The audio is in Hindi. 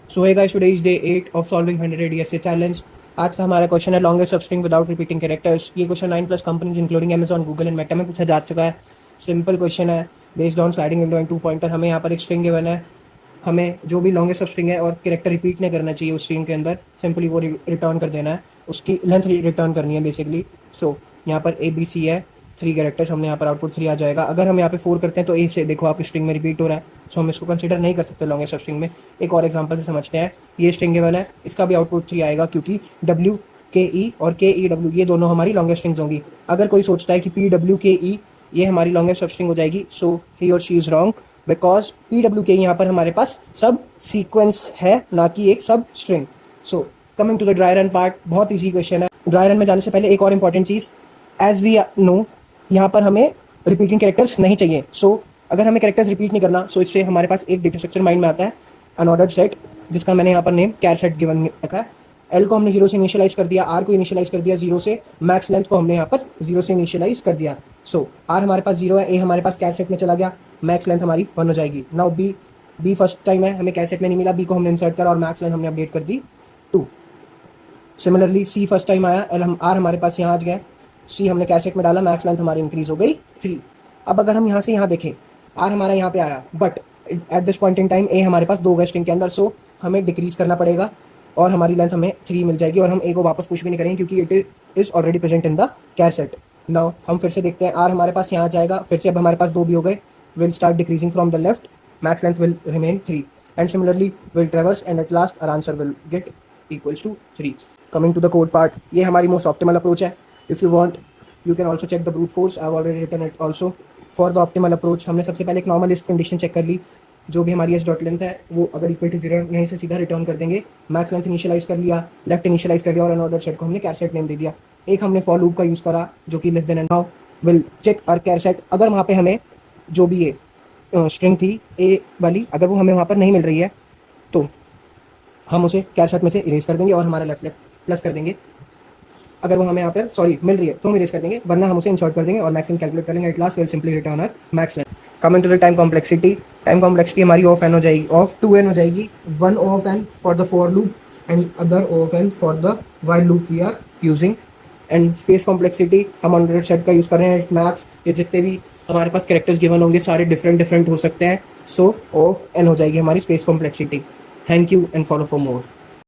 So hey guys, today is day 8 of solving 100 ESA challenge. आज का हमारा क्वेश्चन है longest substring without repeating characters. ये question 9 plus companies including Amazon, Google and Meta में पूछा जा चुका है। सिंपल क्वेश्चन है, based on sliding window and 2 pointer. हमें यहाँ पर एक स्ट्रिंग गिवन है, हमें जो भी लॉन्गेस्ट सब स्ट्रिंग है और कैरेक्टर रिपीट नहीं करना चाहिए उस स्ट्रिंग के अंदर, सिंपली वो रिटर्न कर देना है, उसकी लेंथ रिटर्न करनी है बेसिकली। सो यहाँ पर ABC है, 3 कैरेक्टर्स, हमने यहाँ पर आउटपुट 3 आ जाएगा। अगर हम यहाँ पे 4 करते हैं तो ए से देखो आप स्ट्रिंग में रिपीट हो रहा है, सो हम इसको कंसीडर नहीं कर सकते लॉन्गेस्ट सब स्ट्रिंग में। एक और एग्जांपल से समझते हैं। ये स्ट्रिंग गिवन है, इसका भी आउटपुट 3 आएगा क्योंकि WKE और KEW ये दोनों हमारी लॉन्गेस्ट स्ट्रिंग्स होंगी। अगर कोई सोचता है कि PWKE ये हमारी लॉन्गेस्ट सब स्ट्रिंग हो जाएगी, सो ही और she is wrong, because PWK यहाँ पर हमारे पास सब सीक्वेंस है, ना कि एक substring. So coming to the dry run part, बहुत ईजी क्वेश्चन है। ड्राई रन में जाने से पहले एक और इंपॉर्टेंट चीज़, एज वी नो यहाँ पर हमें रिपीटिंग कैरेक्टर्स नहीं चाहिए। सो अगर हमें कैरेक्टर्स रिपीट नहीं करना, सो इससे हमारे पास एक डेटा स्ट्रक्चर माइंड में आता है, अनऑर्डर्ड सेट, जिसका मैंने यहाँ पर नेम कैर सेट गिवन रखा है। एल को हमने 0 से इनिशियलाइज कर दिया, आर को इनिशियलाइज कर दिया 0 से, मैक्स लेंथ को हमने यहाँ पर 0 से इनिशियलाइज कर दिया। सो आर हमारे पास 0 है, ए हमारे पास कैर सेट में चला गया, मैक्स लेंथ हमारी 1 हो जाएगी। नाउ बी फर्स्ट टाइम है, हमें कैर सेट में नहीं मिला, बी को हमने इंसर्ट करा और मैक्स लेंथ हमने अपडेट कर दी 2। सिमिलरली सी फर्स्ट टाइम आया, आर हमारे पास यहाँ आ गया, सी हमने कैसेट में डाला, मैक्स लेंथ हमारी इंक्रीज हो गई 3। अब अगर हम यहाँ से यहाँ देखें, आर हमारा यहाँ पे आया, but at this point in time uh हमारे पास 2 गए स्ट्रिंग के अंदर, सो हमें डिक्रीज करना पड़ेगा और हमारी लेंथ हमें 3 मिल जाएगी और हम ए को वापस पुश भी नहीं करेंगे क्योंकि it is already present in the char set. Now हम फिर से देखते हैं, आर हमारे पास यहाँ जाएगा, फिर से अब हमारे पास 2 भी हो गए, will start decreasing from the left, max length will remain 3 and similarly will ट्रेवर्स and at last hour answer will get equals to 3. Coming to the code part, ये हमारी मोस्ट ऑप्टिमल अप्रोच है। If you want you can also check the brute force, I have already written it also. For the optimal approach हमने सबसे पहले एक नॉर्मल इफ कंडीशन चेक कर ली, जो भी हमारी एस डॉट लेंथ है वो अगर इक्वल टू 0 यहीं से सीधा रिटर्न कर देंगे। मैक्स लेंथ इनिशियलाइज कर लिया, लेफ्ट इनिशियलाइज कर लिया और अनऑर्डर्ड सेट को हमने कैर सेट नेम दे दिया। एक हमने फॉर लूप का यूज़ करा जो कि less than and, now will check और कैर सेट। अगर वहाँ पे हमें जो भी ये स्ट्रिंग थी ए वाली, अगर वो हमें वहाँ पर नहीं मिल रही है तो हम उसे कैर सेट में से इरेज कर देंगे और हमारा लेफ्ट प्लस कर देंगे। अगर वो हमें यहाँ पर मिल रही है तो हम इरेज कर देंगे, वरना हम उसे इंसर्ट कर देंगे और मैक्सिमम कैलकुलेट करेंगे। At last will simply return our max length. Coming to the time complexity, time complexity हमारी ऑफ एन हो जाएगी, ऑफ 2n हो जाएगी। 1 of n for the for loop and other of n for the while loop we are using. And space complexity हम अनऑर्डर्ड सेट का यूज़ कर रहे हैं। मैक्स ये जितने भी हमारे पास कैरेक्टर्स गिवन होंगे सारे डिफरेंट हो सकते हैं, सो ऑफ एन हो जाएगी हमारी space complexity. Thank you and follow for more.